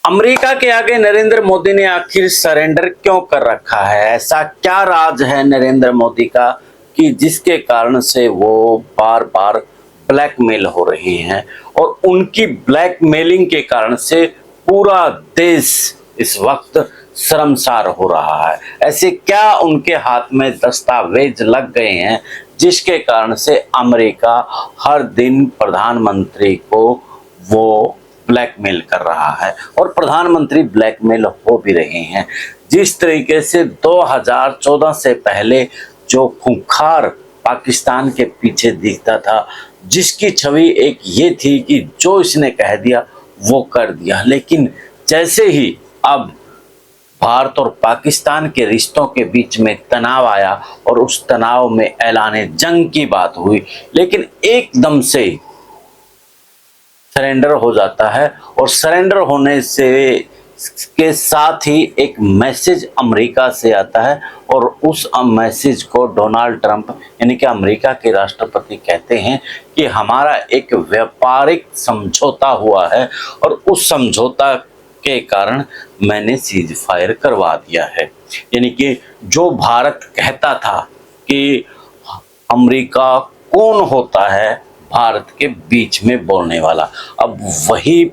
America के आगे नरेंद्र मोदी ने आखिर सरेंडर क्यों कर रखा है? ऐसा क्या राज है नरेंद्र मोदी का कि जिसके कारण से वो बार बार ब्लैकमेल हो रही हैं और उनकी ब्लैकमेलिंग के कारण से पूरा देश इस वक्त शर्मसार हो रहा है। ऐसे क्या उनके हाथ में दस्तावेज लग गए हैं जिसके कारण से अमेरिका हर दिन प्रधानमंत्री को वो ब्लैकमेल कर रहा है और प्रधानमंत्री ब्लैकमेल हो भी रहे हैं। जिस तरीके से 2014 से पहले जो खूंखार पाकिस्तान के पीछे दिखता था, जिसकी छवि एक ये थी कि जो इसने कह दिया वो कर दिया, लेकिन जैसे ही अब भारत और पाकिस्तान के रिश्तों के बीच में तनाव आया और उस तनाव में ऐलाने जंग की बात हुई, लेकिन एकदम से सरेंडर हो जाता है और सरेंडर होने से के साथ ही एक मैसेज अमेरिका से आता है और उस मैसेज को डोनाल्ड ट्रंप यानी कि अमेरिका के राष्ट्रपति कहते हैं कि हमारा एक व्यापारिक समझौता हुआ है और उस समझौता के कारण मैंने सीज फायर करवा दिया है। यानी कि जो भारत कहता था कि अमेरिका कौन होता है भारत के बीच में बोलने वाला, अब वही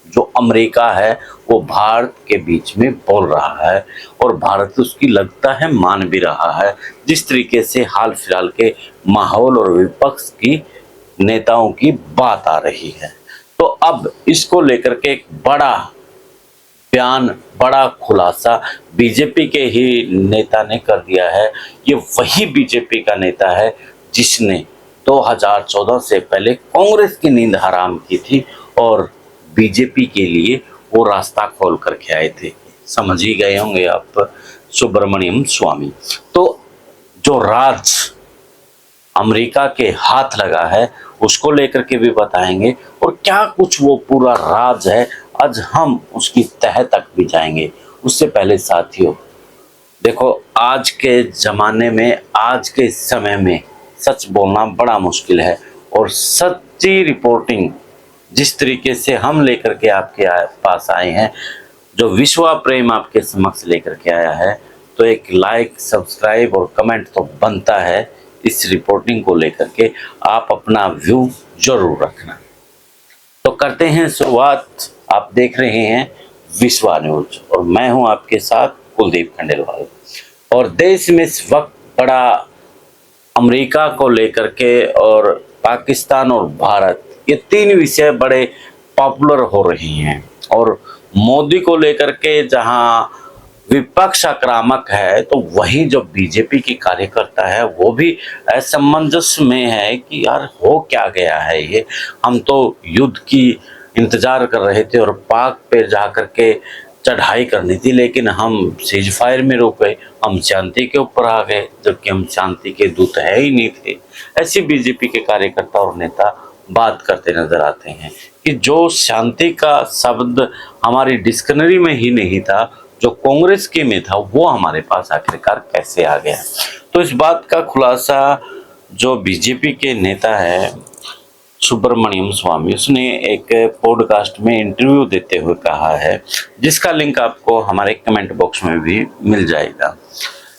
जो अमेरिका है वो भारत के बीच में बोल रहा है और भारत उसकी लगता है मान भी रहा है। जिस तरीके से हाल फिलहाल के माहौल और विपक्ष की नेताओं की बात आ रही है, तो अब इसको लेकर के एक बड़ा बयान, बड़ा खुलासा बीजेपी के ही नेता ने कर दिया है। ये वही बीजेपी का नेता है जिसने 2014 से पहले कांग्रेस की नींद हराम की थी और बीजेपी के लिए वो रास्ता खोल करके आए थे। समझ ही गए होंगे आप, सुब्रमण्यम स्वामी। तो जो राज अमेरिका के हाथ लगा है उसको लेकर के भी बताएंगे और क्या कुछ वो पूरा राज है, आज हम उसकी तह तक भी जाएंगे। उससे पहले साथियों देखो, आज के ज़माने में, आज के समय में सच बोलना बड़ा मुश्किल है और सच्ची रिपोर्टिंग जिस तरीके से हम लेकर के आपके पास आए हैं, जो विश्वा प्रेम आपके समक्ष लेकर के आया है, तो एक लाइक, सब्सक्राइब और कमेंट तो बनता है। इस रिपोर्टिंग को लेकर के आप अपना व्यू जरूर रखना। तो करते हैं शुरुआत। आप देख रहे हैं विश्वा न्यूज और मैं हूं आपके साथ कुलदीप खंडेलवाल। और देश में इस वक्त बड़ा अमेरिका को लेकर के और पाकिस्तान और भारत, ये तीन विषय बड़े पॉपुलर हो रही हैं और मोदी को लेकर के जहां विपक्ष आक्रामक है तो वहीं जो बीजेपी की कार्यकर्ता है वो भी असमंजस में है कि यार हो क्या गया है ये। हम तो युद्ध की इंतजार कर रहे थे और पाक पे जा कर के चढ़ाई करनी थी, लेकिन हम सीज फायर में रुक गए, हम शांति के ऊपर आ गए, जबकि हम शांति के दूत है ही नहीं थे। ऐसी बीजेपी के कार्यकर्ता और नेता बात करते नजर आते हैं कि जो शांति का शब्द हमारी डिक्शनरी में ही नहीं था, जो कांग्रेस के में था, वो हमारे पास आखिरकार कैसे आ गया। तो इस बात का खुलासा जो बीजेपी के नेता है सुब्रमण्यम स्वामी, उसने एक पॉडकास्ट में इंटरव्यू देते हुए कहा है, जिसका लिंक आपको हमारे कमेंट बॉक्स में भी मिल जाएगा।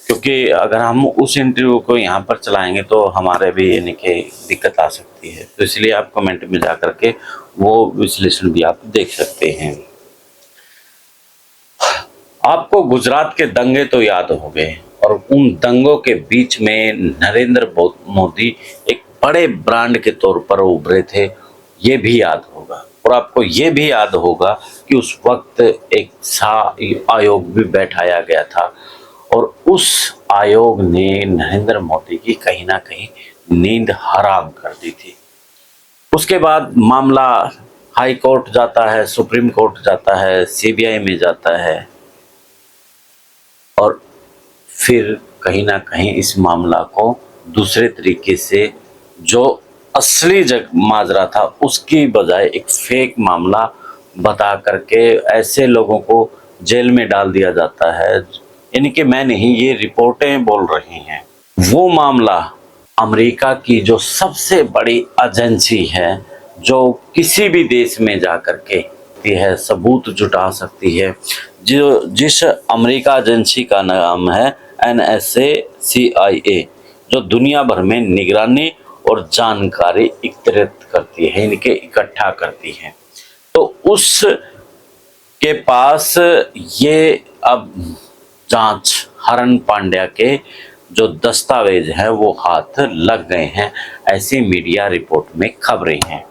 क्योंकि अगर हम उस इंटरव्यू को यहाँ पर चलाएंगे तो हमारे भी यानी कि दिक्कत आ सकती है, तो इसलिए आप कमेंट में जा करके वो विश्लेषण भी आप देख सकते हैं। आपको गुजरात के दंगे तो याद हो गए और उन दंगों के बीच में नरेंद्र मोदी एक बड़े ब्रांड के तौर पर उभरे थे, ये भी याद होगा। और आपको ये भी याद होगा कि उस वक्त एक आयोग भी बैठाया गया था और उस आयोग ने नरेंद्र मोदी की कहीं ना कहीं नींद हराम कर दी थी। उसके बाद मामला हाई कोर्ट जाता है, सुप्रीम कोर्ट जाता है, सीबीआई में जाता है और फिर कहीं ना कहीं इस मामला को दूसरे तरीके से जो असली माजरा था उसकी बजाय एक फेक मामला बता करके ऐसे लोगों को जेल में डाल दिया जाता है। यानी कि मैं नहीं, ये रिपोर्टें बोल रही हैं। वो मामला अमेरिका की जो सबसे बड़ी एजेंसी है, जो किसी भी देश में जा करके सकती है, सबूत जुटा सकती है। जो जिस अमेरिका एजेंसी का नाम है NSA CIA, जो दुनिया भर में निगरानी और जानकारी एकत्रित करती है, इनके इकट्ठा करती है। तो उस के पास ये अब जांच हरण पांड्या के जो दस्तावेज हैं वो हाथ लग गए हैं, ऐसी मीडिया रिपोर्ट में खबरें हैं,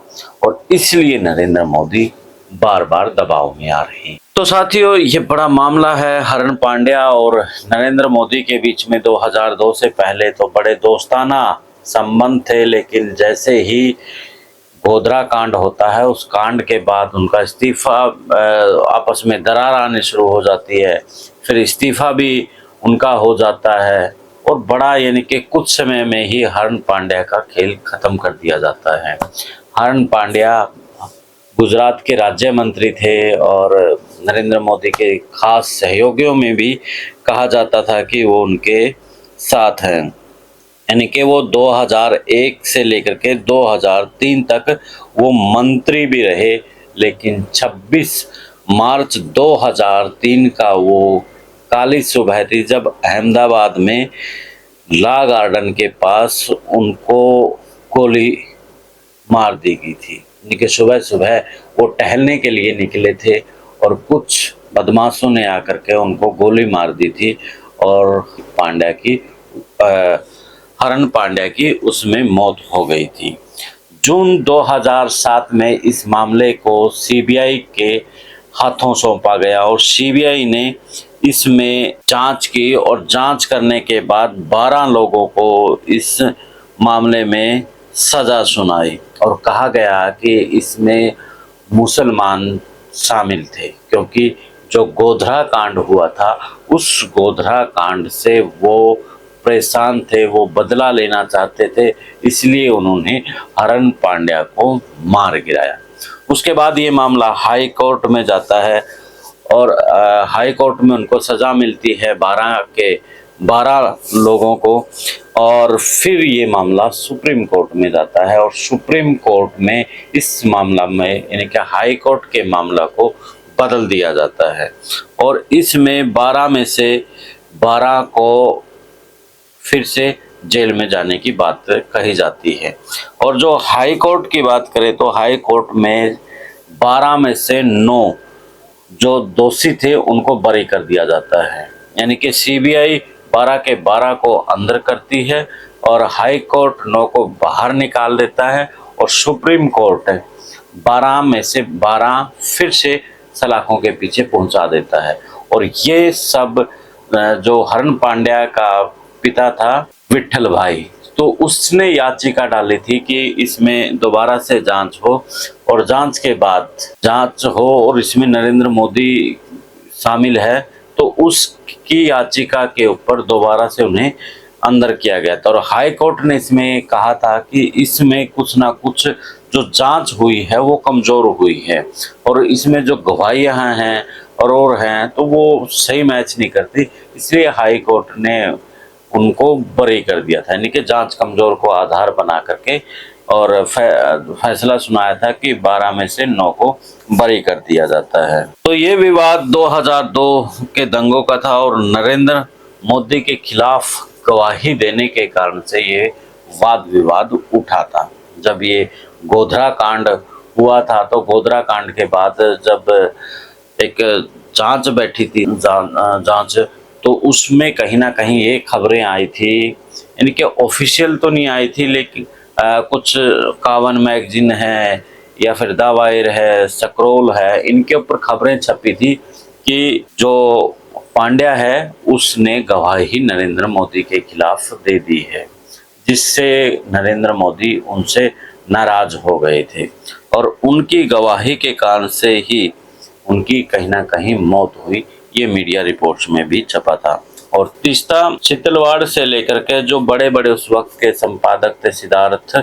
और इसलिए नरेंद्र मोदी बार बार दबाव में आ रहे हैं। तो साथियों, ये बड़ा मामला है हरण पांड्या और नरेंद्र मोदी के बीच में। 2002 से पहले तो बड़े दोस्ताना संबंध थे, लेकिन जैसे ही गोधरा कांड होता है, उस कांड के बाद उनका इस्तीफा, आपस में दरार आने शुरू हो जाती है, फिर इस्तीफा भी उनका हो जाता है, और बड़ा यानी कि कुछ समय में ही हरण पांड्या का खेल खत्म कर दिया जाता है। हरण पांड्या गुजरात के राज्य मंत्री थे और नरेंद्र मोदी के खास सहयोगियों में भी कहा जाता था कि वो उनके साथ हैं, यानी कि वो 2001 से लेकर के 2003 तक वो मंत्री भी रहे। लेकिन 26 मार्च 2003 का वो काली सुबह थी जब अहमदाबाद में लॉ गार्डन के पास उनको गोली मार दी गई थी। यानी कि सुबह सुबह वो टहलने के लिए निकले थे और कुछ बदमाशों ने आकर के उनको गोली मार दी थी, और पांड्या की हरण पांड्या की उसमें मौत हो गई थी। जून 2007 में इस मामले को सीबीआई के हाथों सौंपा गया और सीबीआई ने इसमें जांच की, और जांच करने के बाद 12 लोगों को इस मामले में सजा सुनाई, और कहा गया कि इसमें मुसलमान शामिल थे, क्योंकि जो गोधरा कांड हुआ था उस गोधरा कांड से वो परेशान थे, वो बदला लेना चाहते थे, इसलिए उन्होंने हरण पांड्या को मार गिराया। उसके बाद ये मामला हाई कोर्ट में जाता है, और हाई कोर्ट में उनको सज़ा मिलती है 12 लोगों को, और फिर ये मामला सुप्रीम कोर्ट में जाता है, और सुप्रीम कोर्ट में इस मामला में यानी कि हाई कोर्ट के मामला को बदल दिया जाता है, और इसमें 12 में से 12 को फिर से जेल में जाने की बात कही जाती है। और जो हाई कोर्ट की बात करें तो हाई कोर्ट में 12 में से 9 जो दोषी थे उनको बरी कर दिया जाता है, यानी कि सीबीआई 12 के 12 को अंदर करती है और हाई कोर्ट 9 को बाहर निकाल देता है, और सुप्रीम कोर्ट 12 में से 12 फिर से सलाखों के पीछे पहुंचा देता है। और ये सब जो हरण पांड्या का पिता था विट्ठल भाई, तो उसने याचिका डाली थी कि इसमें दोबारा से जांच हो, और जांच के बाद जांच हो और इसमें नरेंद्र मोदी शामिल है, तो उसकी याचिका के ऊपर दोबारा से उन्हें अंदर किया गया था। और हाई कोर्ट ने इसमें कहा था कि इसमें कुछ ना कुछ जो जांच हुई है वो कमज़ोर हुई है, और इसमें जो गवाहियाँ हैं और हैं तो वो सही मैच नहीं करती, इसलिए हाई कोर्ट ने उनको बरी कर दिया था, यानी कि जांच कमज़ोर को आधार बना करके, और फैसला सुनाया था कि 12 में से 9 को बरी कर दिया जाता है। तो ये विवाद 2002 के दंगों का था, और नरेंद्र मोदी के खिलाफ गवाही देने के कारण से ये वाद विवाद उठा था। जब ये गोधरा कांड हुआ था, तो गोधरा कांड के बाद जब एक जांच बैठी थी, जांच, तो उसमें कहीं ना कहीं ये खबरें आई थी, यानी कि ऑफिशियल तो नहीं आई थी, लेकिन कुछ कावन मैगजीन है या फिर द वायर है, स्क्रोल है, इनके ऊपर खबरें छपी थी कि जो पांड्या है उसने गवाही नरेंद्र मोदी के खिलाफ दे दी है, जिससे नरेंद्र मोदी उनसे नाराज हो गए थे, और उनकी गवाही के कारण से ही उनकी कहीं ना कहीं मौत हुई। ये मीडिया रिपोर्ट्स में भी छपा था। और तीस्ता चितलवाड़ से लेकर के जो बड़े बड़े उस वक्त के संपादक थे, सिद्धार्थ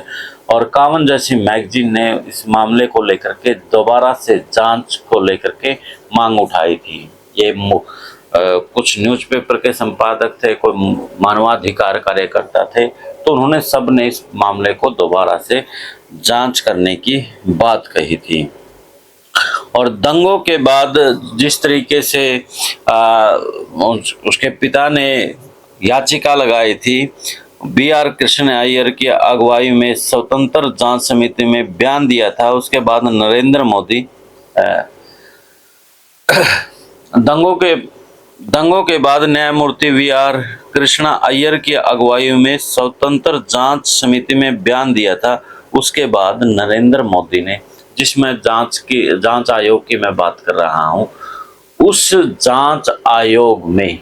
और कावन जैसी मैगजीन ने इस मामले को लेकर के दोबारा से जांच को लेकर के मांग उठाई थी। ये कुछ न्यूज़पेपर के संपादक थे, कोई मानवाधिकार कार्यकर्ता थे, तो उन्होंने सब ने इस मामले को दोबारा से जांच करने की बात कही थी। और दंगों के बाद जिस तरीके से उसके पिता ने याचिका लगाई थी, बी.आर. कृष्ण अय्यर की अगुवाई में स्वतंत्र जांच समिति में बयान दिया था, उसके बाद नरेंद्र मोदी दंगों के बाद न्यायमूर्ति वी.आर. कृष्णा अय्यर की अगुवाई में स्वतंत्र जांच समिति में बयान दिया था, उसके बाद नरेंद्र मोदी ने, जिसमें जांच आयोग की मैं बात कर रहा हूं, उस जांच आयोग में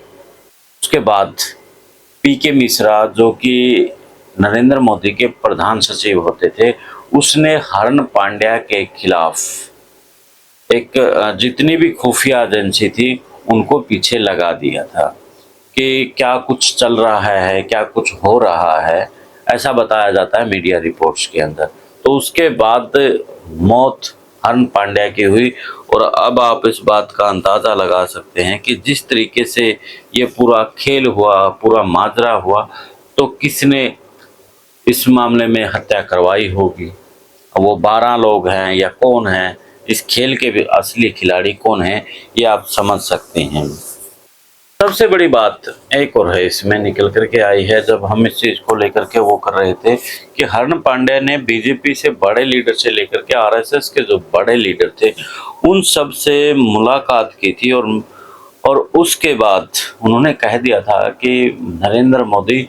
उसके बाद पी.के. मिश्रा, जो कि नरेंद्र मोदी के प्रधान सचिव होते थे, उसने हरण पांड्या के खिलाफ एक जितनी भी खुफिया एजेंसी थी उनको पीछे लगा दिया था कि क्या कुछ चल रहा है, क्या कुछ हो रहा है, ऐसा बताया जाता है मीडिया रिपोर्ट्स के अंदर। तो उसके बाद मौत हरण पांड्या की हुई, और अब आप इस बात का अंदाज़ा लगा सकते हैं कि जिस तरीके से ये पूरा खेल हुआ, पूरा माजरा हुआ, तो किसने इस मामले में हत्या करवाई होगी। वो 12 लोग हैं या कौन हैं, इस खेल के भी असली खिलाड़ी कौन हैं, ये आप समझ सकते हैं। सबसे बड़ी बात एक और है इसमें निकल करके आई है, जब हम इस चीज़ को लेकर के वो कर रहे थे कि हरण पांड्या ने बीजेपी से बड़े लीडर से लेकर के आरएसएस के जो बड़े लीडर थे उन सब से मुलाकात की थी, और उसके बाद उन्होंने कह दिया था कि नरेंद्र मोदी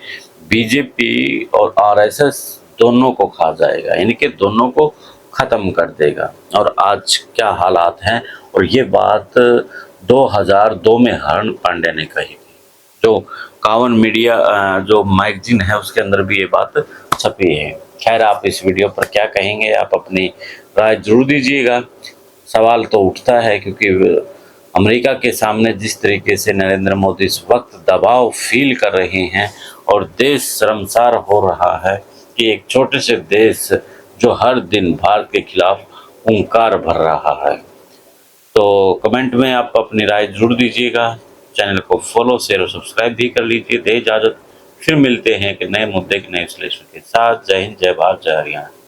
बीजेपी और आरएसएस दोनों को खा जाएगा, यानी कि दोनों को ख़त्म कर देगा। और आज क्या हालात हैं, और ये बात 2002 में हरण पांड्या ने कही थी, जो कावन मीडिया जो मैगजीन है उसके अंदर भी ये बात छपी है। खैर, आप इस वीडियो पर क्या कहेंगे, आप अपनी राय जरूर दीजिएगा। सवाल तो उठता है क्योंकि अमेरिका के सामने जिस तरीके से नरेंद्र मोदी इस वक्त दबाव फील कर रहे हैं और देश शर्मसार हो रहा है कि एक छोटे से देश जो हर दिन भारत के खिलाफ हुंकार भर रहा है। तो कमेंट में आप अपनी राय जरूर दीजिएगा। चैनल को फॉलो, शेयर और सब्सक्राइब भी कर लीजिए। दे इजाज़त, फिर मिलते हैं कि नए मुद्दे के नए विश्लेषण के साथ। जय हिंद, जय भारत, जय हरियाणा।